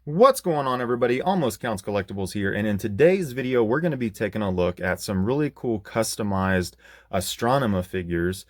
What's going on, everybody? Almost Counts Collectibles here, and in today's video we're going to be taking a look at some really cool customized Astronema figures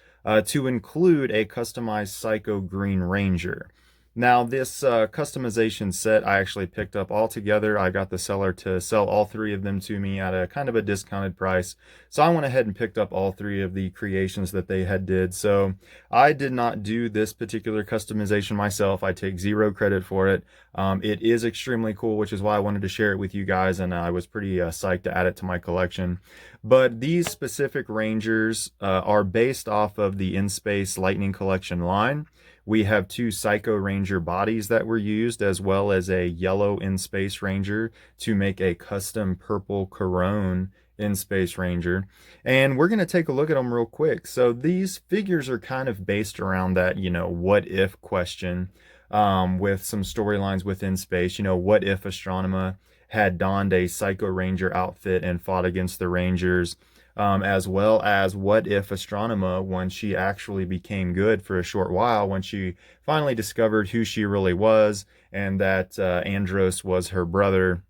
to include a customized Psycho Green Ranger. Now this customization set I actually picked up all together. I got the seller to sell all three of them to me at a kind of a discounted price, so I went ahead and picked up all three of the creations that they had did. So I did not do this particular customization myself. I take zero credit for it. It is extremely cool, which is why I wanted to share it with you guys, and I was pretty psyched to add it to my collection. But these specific Rangers are based off of the In Space Lightning Collection line. We have two Psycho Ranger bodies that were used, as well as a yellow In Space Ranger to make a custom purple Corone In Space Ranger. And we're going to take a look at them real quick. So these figures are kind of based around that, what if question, with some storylines within space. What if Astronema had donned a Psycho Ranger outfit and fought against the Rangers? As well as what if Astronema, when she actually became good for a short while, when she finally discovered who she really was and that Andros was her brother,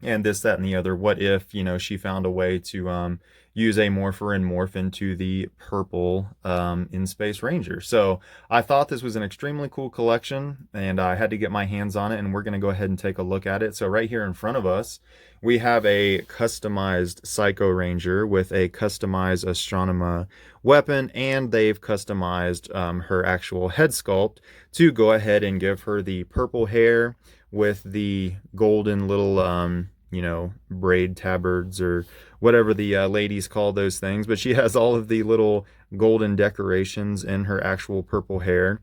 and this, that, and the other. What if, she found a way to use a morpher and morph into the purple In Space Ranger? So I thought this was an extremely cool collection, and I had to get my hands on it, and we're going to go ahead and take a look at it. So right here in front of us, we have a customized Psycho Ranger with a customized Astronema weapon, and they've customized her actual head sculpt to go ahead and give her the purple hair with the golden little braid tabards, or whatever the ladies call those things. But she has all of the little golden decorations in her actual purple hair.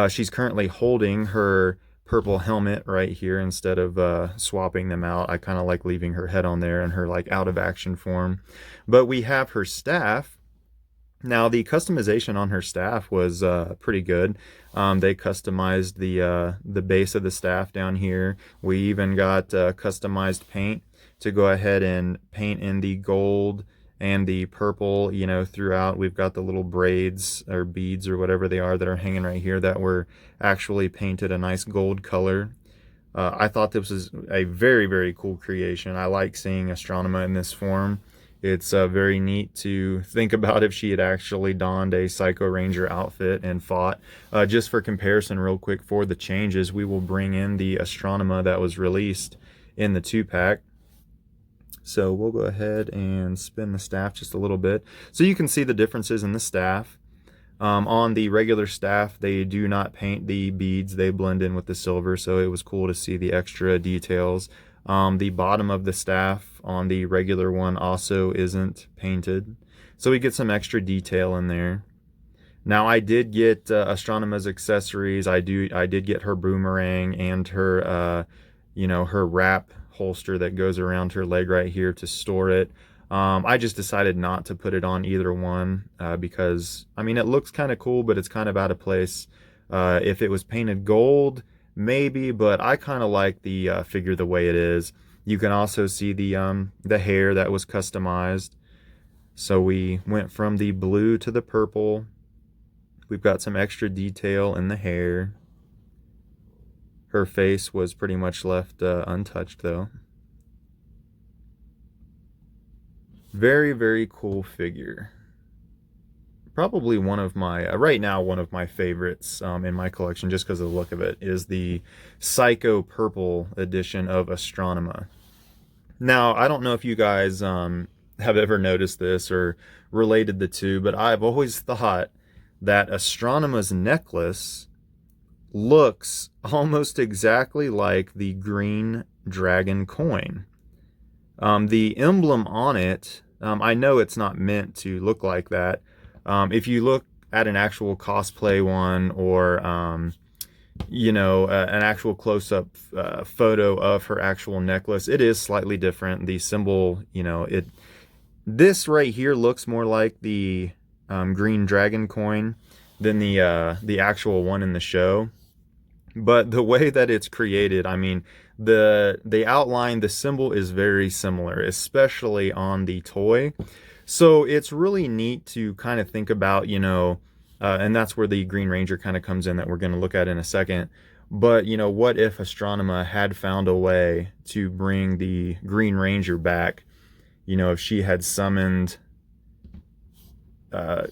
She's currently holding her purple helmet right here instead of swapping them out. I kind of like leaving her head on there in her like out of action form. But we have her staff. Now, the customization on her staff was pretty good. They customized the base of the staff down here. We even got customized paint to go ahead and paint in the gold and the purple, throughout. We've got the little braids or beads or whatever they are that are hanging right here that were actually painted a nice gold color. I thought this was a very, very cool creation. I like seeing Astronema in this form. It's very neat to think about if she had actually donned a Psycho Ranger outfit and fought. Just for comparison real quick, for the changes, we will bring in the Astronema that was released in the 2-pack. So we'll go ahead and spin the staff just a little bit, so you can see the differences in the staff. On the regular staff, they do not paint the beads. They blend in with the silver, so it was cool to see the extra details. The bottom of the staff on the regular one also isn't painted, so we get some extra detail in there. Now, I did get Astronema's accessories. I did get her boomerang and her her wrap holster that goes around her leg right here to store it. I just decided not to put it on either one because, it looks kind of cool, but it's kind of out of place. If it was painted gold, maybe, but I kind of like the figure the way it is. You can also see the hair that was customized. So we went from the blue to the purple. We've got some extra detail in the hair. Her face was pretty much left untouched, though. Very, very cool figure. Probably one of my, right now, one of my favorites in my collection, just because of the look of it, is the Psycho Purple edition of Astronema. Now, I don't know if you guys have ever noticed this or related the two, but I've always thought that Astronema's necklace looks almost exactly like the green dragon coin. The emblem on it, I know it's not meant to look like that. If you look at an actual cosplay one, or an actual close-up photo of her actual necklace, it is slightly different. The symbol, this right here looks more like the green dragon coin than the actual one in the show. But the way that it's created, the outline, the symbol is very similar, especially on the toy. So it's really neat to kind of think about, and that's where the Green Ranger kind of comes in, that we're going to look at in a second. But, you know, what if Astronema had found a way to bring the Green Ranger back? You know, if she had summoned,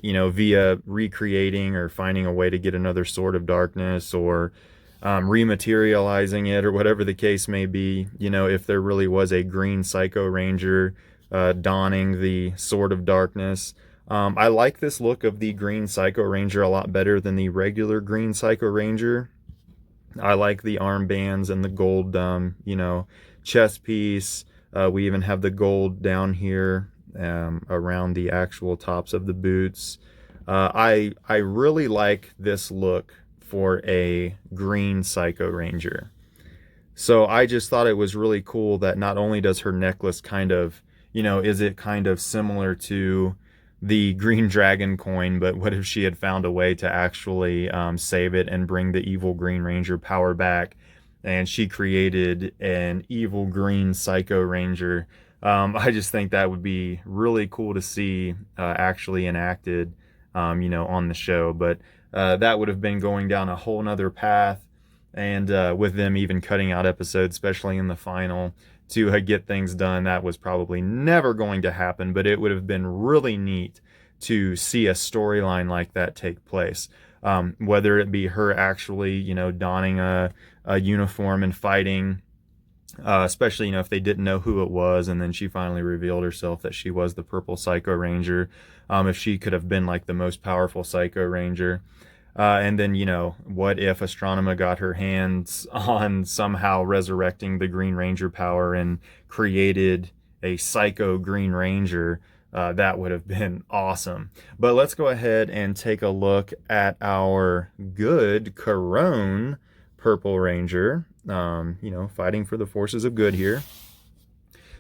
you know, via recreating or finding a way to get another Sword of Darkness, or rematerializing it, or whatever the case may be. You know, if there really was a green Psycho Ranger donning the Sword of Darkness. I like this look of the green Psycho Ranger a lot better than the regular green Psycho Ranger. I like the armbands and the gold, you know, chest piece. We even have the gold down here around the actual tops of the boots. I really like this look for a green Psycho Ranger. So I just thought it was really cool that not only does her necklace kind of, you know, is it kind of similar to the Green Dragon coin, but what if she had found a way to actually save it and bring the evil Green Ranger power back? And she created an evil green Psycho Ranger. I just think that would be really cool to see actually enacted, you know, on the show. But that would have been going down a whole nother path, and with them even cutting out episodes, especially in the final, to get things done, that was probably never going to happen. But it would have been really neat to see a storyline like that take place, whether it be her actually, you know, donning a uniform and fighting, especially, you know, if they didn't know who it was, and then she finally revealed herself that she was the purple Psycho Ranger. If she could have been like the most powerful Psycho Ranger. And then, you know, what if Astronema got her hands on somehow resurrecting the Green Ranger power and created a Psycho Green Ranger? That would have been awesome. But let's go ahead and take a look at our good Corone Purple Ranger, you know, fighting for the forces of good here.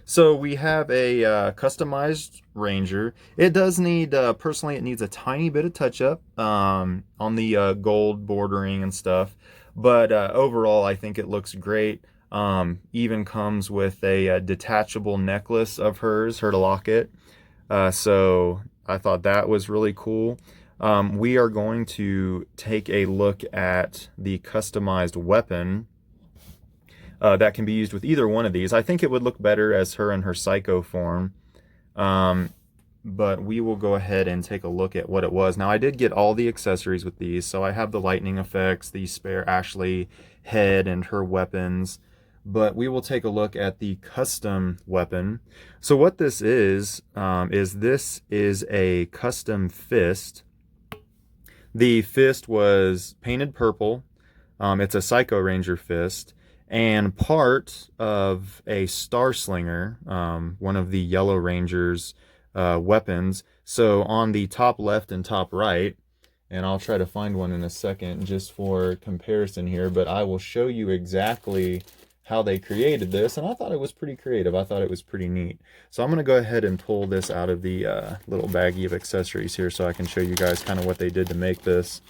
So we have a customized Ranger. It does need, personally, it needs a tiny bit of touch-up on the gold bordering and stuff. But overall, I think it looks great. Even comes with a detachable necklace of hers, her locket. So I thought that was really cool. We are going to take a look at the customized weapon that can be used with either one of these. I think it would look better as her in her Psycho form. But we will go ahead and take a look at what it was. Now, I did get all the accessories with these. So I have the lightning effects, the spare Ashley head, and her weapons. But we will take a look at the custom weapon. So what this is this is a custom fist. The fist was painted purple. It's a Psycho Ranger fist, and part of a Star Slinger, one of the Yellow Ranger's weapons. So on the top left and top right, and I'll try to find one in a second just for comparison here, but I will show you exactly how they created this, and I thought it was pretty creative. I thought it was pretty neat. So I'm going to go ahead and pull this out of the little baggie of accessories here so I can show you guys kind of what they did to make this.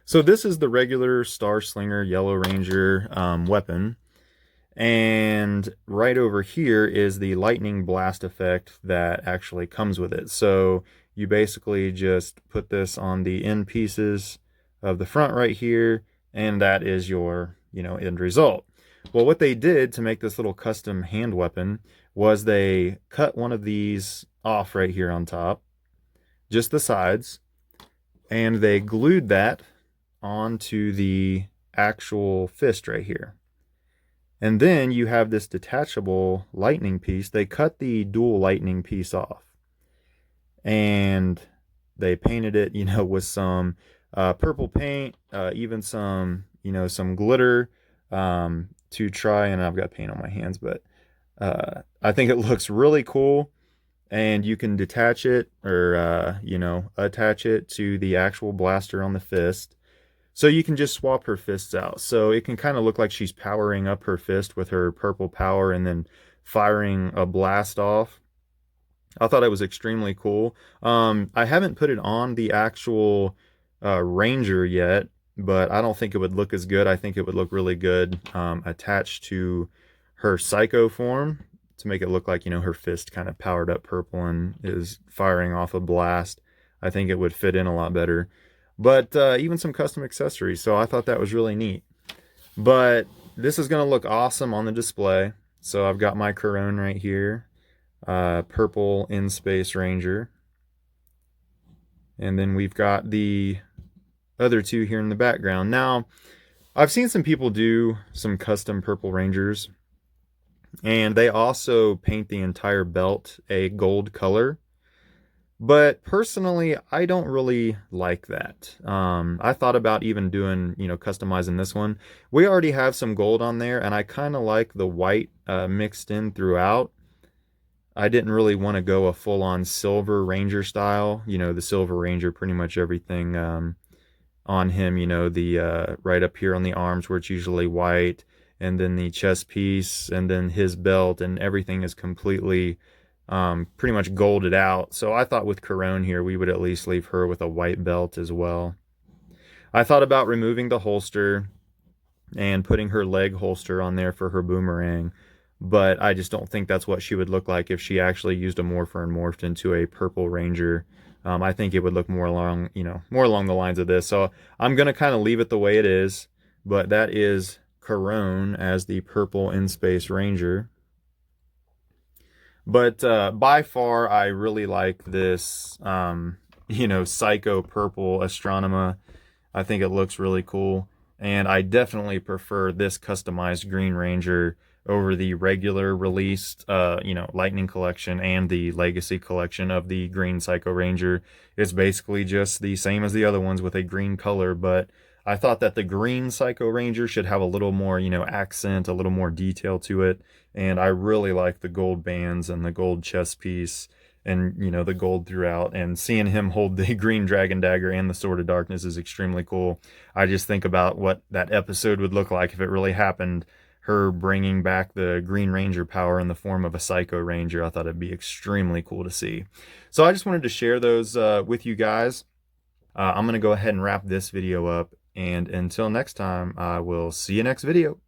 So this is the regular Star Slinger Yellow Ranger weapon. And right over here is the lightning blast effect that actually comes with it. So you basically just put this on the end pieces of the front right here, and that is your, you know, end result. Well, what they did to make this little custom hand weapon was they cut one of these off right here on top, just the sides, and they glued that onto the actual fist right here. And then you have this detachable lightning piece. They cut the dual lightning piece off, and they painted it, you know, with some purple paint, even some, you know, some glitter to try. And I've got paint on my hands, but I think it looks really cool. And you can detach it, or you know, attach it to the actual blaster on the fist. So you can just swap her fists out. So it can kind of look like she's powering up her fist with her purple power and then firing a blast off. I thought it was extremely cool. I haven't put it on the actual Ranger yet, but I don't think it would look as good. I think it would look really good attached to her Psycho form to make it look like, you know, her fist kind of powered up purple and is firing off a blast. I think it would fit in a lot better. but even some custom accessories. So I thought that was really neat. But this is going to look awesome on the display. So I've got my Corone right here, purple In Space Ranger. And then we've got the other two here in the background. Now, I've seen some people do some custom Purple Rangers, and they also paint the entire belt a gold color. But personally, I don't really like that. I thought about even doing, customizing this one. We already have some gold on there, and I kind of like the white mixed in throughout. I didn't really want to go a full-on Silver Ranger style. The Silver Ranger, pretty much everything on him, the right up here on the arms where it's usually white, and then the chest piece, and then his belt, and everything is completely pretty much golded out. So I thought with Corone here, we would at least leave her with a white belt as well. I thought about removing the holster and putting her leg holster on there for her boomerang, but I just don't think that's what she would look like if she actually used a morpher and morphed into a Purple Ranger. I think it would look more along, more along the lines of this. So I'm going to kind of leave it the way it is, but that is Corone as the Purple In Space Ranger. But by far, I really like this, Psycho Purple Astronema. I think it looks really cool. And I definitely prefer this customized Green Ranger over the regular released, Lightning Collection and the Legacy Collection of the Green Psycho Ranger. It's basically just the same as the other ones with a green color, but I thought that the Green Psycho Ranger should have a little more, accent, a little more detail to it. And I really like the gold bands and the gold chest piece and, the gold throughout. And seeing him hold the green dragon dagger and the Sword of Darkness is extremely cool. I just think about what that episode would look like if it really happened. Her bringing back the Green Ranger power in the form of a Psycho Ranger. I thought it'd be extremely cool to see. So I just wanted to share those with you guys. I'm going to go ahead and wrap this video up. And until next time, I will see you next video.